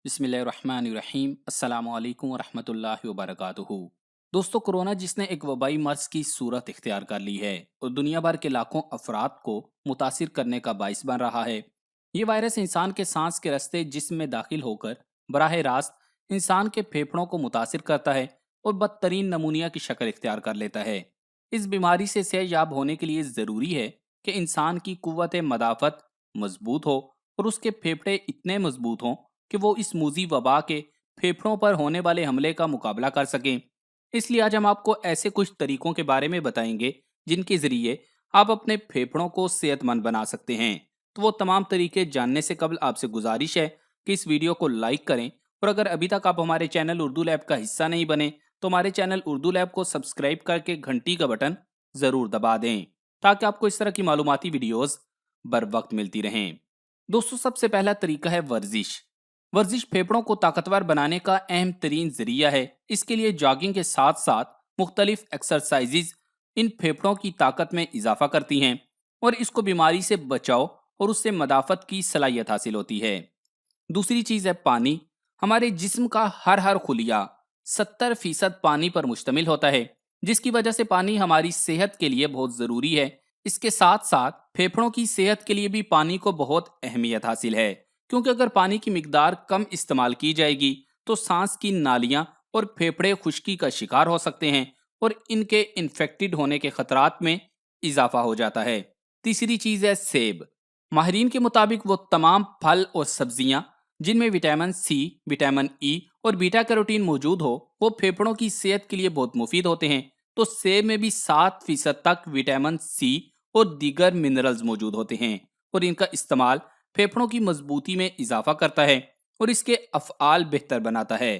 बिस्मिल्लाहिर्रहमानिर्रहीम अस्सलाम वालेकुम वरहमतुल्लाहि वबरकातुहू। दोस्तों, कोरोना जिसने एक वबाई मर्ज की सूरत इख्तियार कर ली है और दुनिया भर के लाखों अफराद को मुतासिर करने का बाइस बन रहा है। ये वायरस इंसान के सांस के रास्ते जिस्म में दाखिल होकर बराह रास्त इंसान के फेफड़ों को मुतासिर करता है और बदतरीन नमूनिया की शक्ल इख्तियार कर लेता है। इस बीमारी से सेहतयाब होने के लिए ज़रूरी है कि इंसान की कुव्वत मदाफत मजबूत हो और उसके फेफड़े इतने मजबूत हों कि वो इस मूजी वबा के फेफड़ों पर होने वाले हमले का मुकाबला कर सकें। इसलिए आज हम आपको ऐसे कुछ तरीकों के बारे में बताएंगे जिनके जरिए आप अपने फेफड़ों को सेहतमंद बना सकते हैं। तो वो तमाम तरीके जानने से कबल आपसे गुजारिश है कि इस वीडियो को लाइक करें, और अगर अभी तक आप हमारे चैनल उर्दू लैब का हिस्सा नहीं बने तो हमारे चैनल उर्दू लैब को सब्सक्राइब करके घंटी का बटन ज़रूर दबा दें ताकि आपको इस तरह की मालूमाती वीडियोस बर वक्त मिलती रहें। दोस्तों, सबसे पहला तरीका है वर्जिश। वर्जिश फेफड़ों को ताकतवर बनाने का अहम तरीन जरिया है। इसके लिए जॉगिंग के साथ साथ मुख्तलिफ एक्सरसाइजेज इन फेफड़ों की ताकत में इजाफा करती हैं और इसको बीमारी से बचाव और उससे मदाफत की सलाहियत हासिल होती है। दूसरी चीज है पानी। हमारे जिस्म का हर खुलिया 70% पानी पर मुश्तमिल होता है, जिसकी वजह से पानी हमारी सेहत के लिए बहुत जरूरी है। इसके साथ साथ फेफड़ों की सेहत के लिए भी पानी को बहुत अहमियत हासिल है, क्योंकि अगर पानी की मिकदार कम इस्तेमाल की जाएगी तो सांस की नालियां और फेफड़े खुश्की का शिकार हो सकते हैं और इनके इन्फेक्टेड होने के खतरात में इजाफा हो जाता है। तीसरी चीज है सेब। माहरीन के मुताबिक वो तमाम फल और सब्जियां जिनमें विटामिन सी, विटामिन ई और बीटा कैरोटीन मौजूद हो वो फेफड़ों की सेहत के लिए बहुत मुफीद होते हैं। तो सेब में भी 7% तक विटामिन सी और दीगर मिनरल्स मौजूद होते हैं और इनका इस्तेमाल फेफड़ों की मजबूती में इजाफा करता है और इसके अफ़आल बेहतर बनाता है।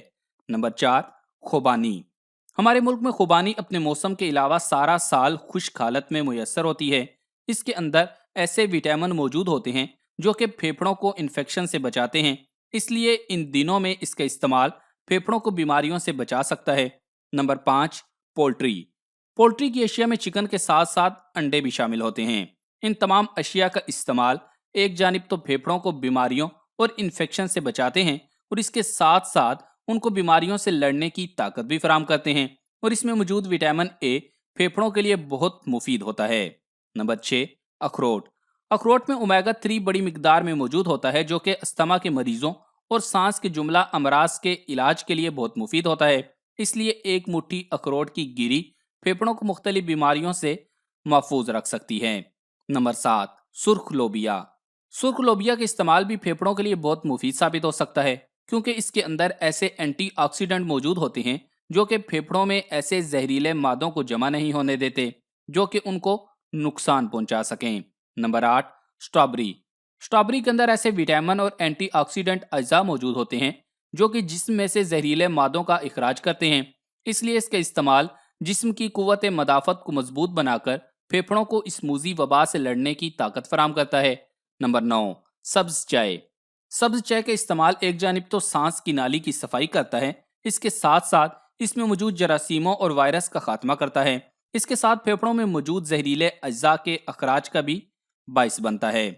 नंबर 4, खुबानी। हमारे मुल्क में खुबानी अपने मौसम के अलावा सारा साल खुश्क हालत में मुयसर होती है। इसके अंदर ऐसे विटामिन मौजूद होते हैं जो कि फेफड़ों को इन्फेक्शन से बचाते हैं, इसलिए इन दिनों में इसका इस्तेमाल फेफड़ों को बीमारियों से बचा सकता है। Number 5, poultry. पोल्ट्री की अशिया में चिकन के साथ साथ अंडे भी शामिल होते हैं। इन तमाम अशिया का इस्तेमाल एक जानिब तो फेफड़ों को बीमारियों और इन्फेक्शन से बचाते हैं और इसके साथ साथ उनको बीमारियों से लड़ने की ताकत भी फराम करते हैं और इसमें मौजूद विटामिन ए फेफड़ों के लिए बहुत मुफीद होता है। नंबर 6, अखरोट। अखरोट में ओमेगा 3 बड़ी मिकदार में मौजूद होता है जो कि अस्थमा के मरीजों और सांस के जुमला अमराज के इलाज के लिए बहुत मुफीद होता है। इसलिए एक मुट्ठी अखरोट की गिरी फेफड़ों को मुख्तलिफ बीमारियों से महफूज रख सकती है। नंबर 7, सुर्ख लोबिया। सुर्ख लोबिया का इस्तेमाल भी फेफड़ों के लिए बहुत मुफीद साबित हो सकता है, क्योंकि इसके अंदर ऐसे एंटीऑक्सीडेंट मौजूद होते हैं जो कि फेफड़ों में ऐसे जहरीले मादों को जमा नहीं होने देते जो कि उनको नुकसान पहुंचा सकें। Number 8, strawberry. स्ट्रॉबेरी के अंदर ऐसे विटामिन और एंटीऑक्सीडेंट अज्जा मौजूद होते हैं जो कि जिस्म में से जहरीले मादों का इखराज करते हैं। इसलिए इसका इस्तेमाल जिस्म की कुव्वत मदाफत को मजबूत बनाकर फेफड़ों को इस मूजी वबा से लड़ने की ताकत फराम करता है। नंबर 9, सब्ज चाय। सब्ज चाय का इस्तेमाल एक जानिब तो सांस की नाली की सफाई करता है, इसके साथ साथ इसमें मौजूद जरासीमों और वायरस का खात्मा करता है। इसके साथ फेफड़ों में मौजूद जहरीले अज्जा के अखराज का भी बाइस बनता है।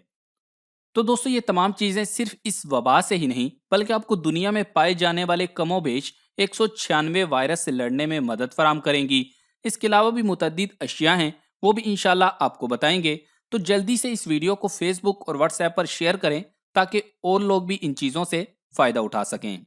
तो दोस्तों, ये तमाम चीजें सिर्फ इस वबा से ही नहीं बल्कि आपको दुनिया में पाए जाने वाले कमोबेश 196 वायरस से लड़ने में मदद फराम करेंगी। इसके अलावा भी मुतअद्दिद अशिया हैं, वो भी इंशाल्लाह आपको बताएंगे। तो जल्दी से इस वीडियो को फेसबुक और व्हाट्सएप पर शेयर करें ताकि और लोग भी इन चीज़ों से फ़ायदा उठा सकें।